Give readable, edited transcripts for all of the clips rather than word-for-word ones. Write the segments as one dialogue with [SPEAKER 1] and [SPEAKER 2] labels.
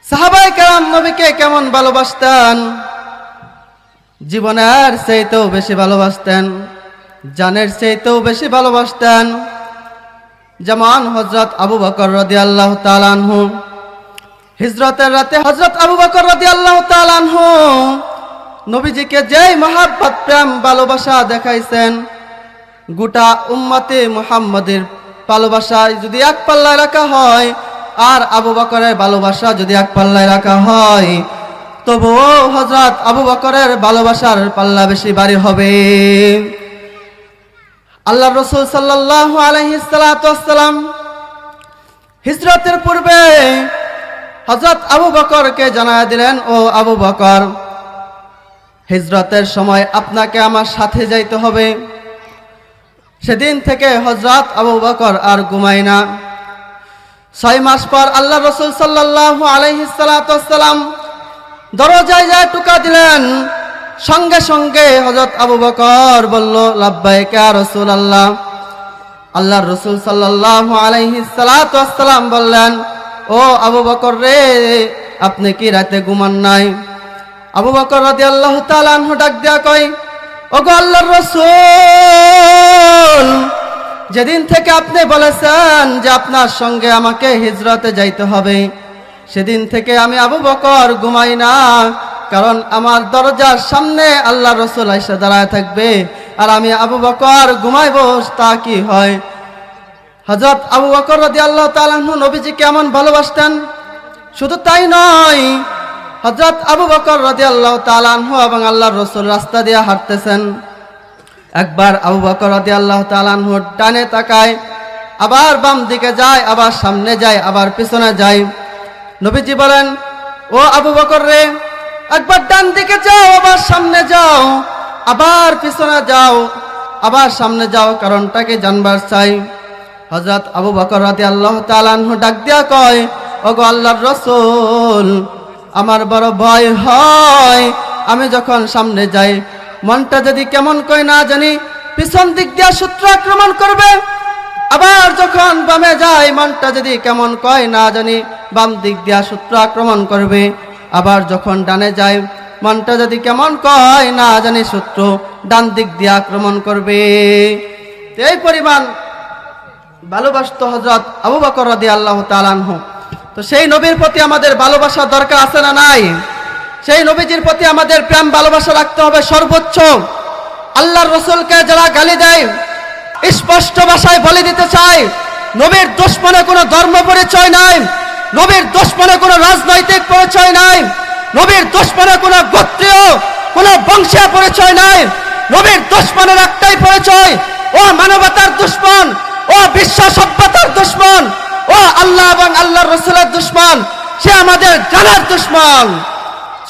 [SPEAKER 1] সাহাবায়ে কেরাম নবীকে কেমন ভালোবাসতেন, জীবনের চাইতেও বেশি ভালোবাসতেন, জানের চাইতেও বেশি ভালোবাসতেন। যেমন হযরত আবু বকর রাদিয়াল্লাহু তাআলা আনহু, হিজরতের রাতে হযরত আবু বকর রাদিয়াল্লাহু তাআলা আনহু নবীজিকে যেই মহব্বত প্রেম ভালোবাসা দেখাইছেন, গোটা উম্মতে মুহাম্মাদের ভালোবাসা যদি এক পাল্লায় রাখা হয় আর আবু বকরের ভালোবাসা যদি এক পাল্লায় রাখা হয়, তবুও হযরত আবু বকরের ভালোবাসার পাল্লা বেশি ভারী হবে। আল্লাহর রাসূল সাল্লাল্লাহু আলাইহি ওয়াসাল্লাম হিজরতের পূর্বে হযরত আবু বকরকে জানায়া দিলেন, ও আবু বকর, হিজরতের সময় আপনাকে আমার সাথে যাইতে হবে। সেদিন থেকে হযরত আবু বকর আর ঘুমায় না। 6 মাস পর আল্লাহর রাসূল সাল্লাল্লাহু আলাইহি ওয়াসাল্লাম দরজায় যায় টোকা দিলেন। সঙ্গে সঙ্গে হযরত আবু বকর বলল, লাব্বাইক ইয়া রাসূলুল্লাহ। আল্লাহর রাসূল সাল্লাল্লাহু আলাইহি ওয়াসাল্লাম বললেন, ও আবু বকর রে, আপনি কি রাতে ঘুমান নাই? আবু বকর রাদিয়াল্লাহু তাআলা আনহু ডাক দিয়া কয়, ওগো আল্লাহর রাসূল, যেদিন থেকে আপনি বলেছেন যে আপনার সঙ্গে আমাকে হিজরতে যাইতে হবে, সেদিন থেকে আমি আবু বকর ঘুমাই না। কারণ আমার দরজার সামনে আল্লাহর রাসূল এসে দাঁড়ায় থাকবে আর আমি আবু বকর ঘুমাইবো, তা কি হয়? হযরত আবু বকর রাদিয়াল্লাহু তাআলা আনহু নবীজিকে কেমন ভালোবাসতেন। শুধু তাই নয়, হযরত আবু বকর রাদিয়াল্লাহু তাআলা আনহু এবং আল্লাহর রাসূল রাস্তা দিয়ে হাঁটতেছেন। একবার আবু বকর রাদিয়াল্লাহু তাআলা আনহু ডানে তাকায়, আবার বাম দিকে যায়, আবার সামনে যায়, আবার পিছনে যায়। নবীজি বলেন, ও আবু বকর রে, একবার ডান দিকে যাও, আবার সামনে যাও, আবার পিছনে যাও, আবার সামনে যাও, কারণটাকে জানবার চাই। হযরত আবু বকর রাদিয়াল্লাহু তাআলা আনহু ডাক দিয়া কয়, ওগো আল্লাহর রাসূল, আমার বড় ভয় হয় আমি যখন সামনে যাই, মনটা যদি কেমন কয় না জানি পিছন দিক দিয়া শত্রু আক্রমণ করবে। আবার যখন বামে যাই, মনটা যদি কেমন কয় না জানি বাম দিক দিয়া শত্রু আক্রমণ করবে। আবার যখন ডানে যাই, মনটা যদি কেমন কয় না জানি শত্রু ডান দিক দিয়ে আক্রমণ করবে। এই পরিমাণ ভালোবাসতো হযরত আবু বকর রাদিয়াল্লাহু তাআলা আনহু। তো সেই নবীর প্রতি আমাদের ভালোবাসা দরকার আছে না নাই? সেই নবীজির প্রতি আমাদের প্রেম ভালোবাসা রাখতে হবে সর্বোচ্চ। আল্লাহর রাসূলকে যারা গালি দেয়, স্পষ্ট ভাষায় বলে দিতে চায়, নবীর দুশমনে কোনো ধর্ম পরিচয় নাই, নবীর দুশমনে কোনো রাজনৈতিক পরিচয় নাই, নবীর দুশমনে কোনো গোত্রীয় কোনো বংশীয় পরিচয় নাই। নবীর দুশমনের একটাই পরিচয়, ও মানবতার দুশমন, ও বিশ্ব সভ্যতার দুশমন, ও আল্লাহ এবং আল্লাহর রাসূলের দুশমন, সে আমাদের জানার দুশমন।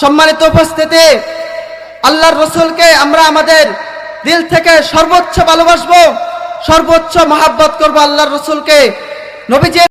[SPEAKER 1] সম্মানিত উপস্থিতি, আল্লাহর রাসূলকে আমরা আমাদের দিল থেকে সর্বোচ্চ ভালোবাসবো, সর্বোচ্চ মহব্বত করবো আল্লাহর রাসূলকে। নবীজি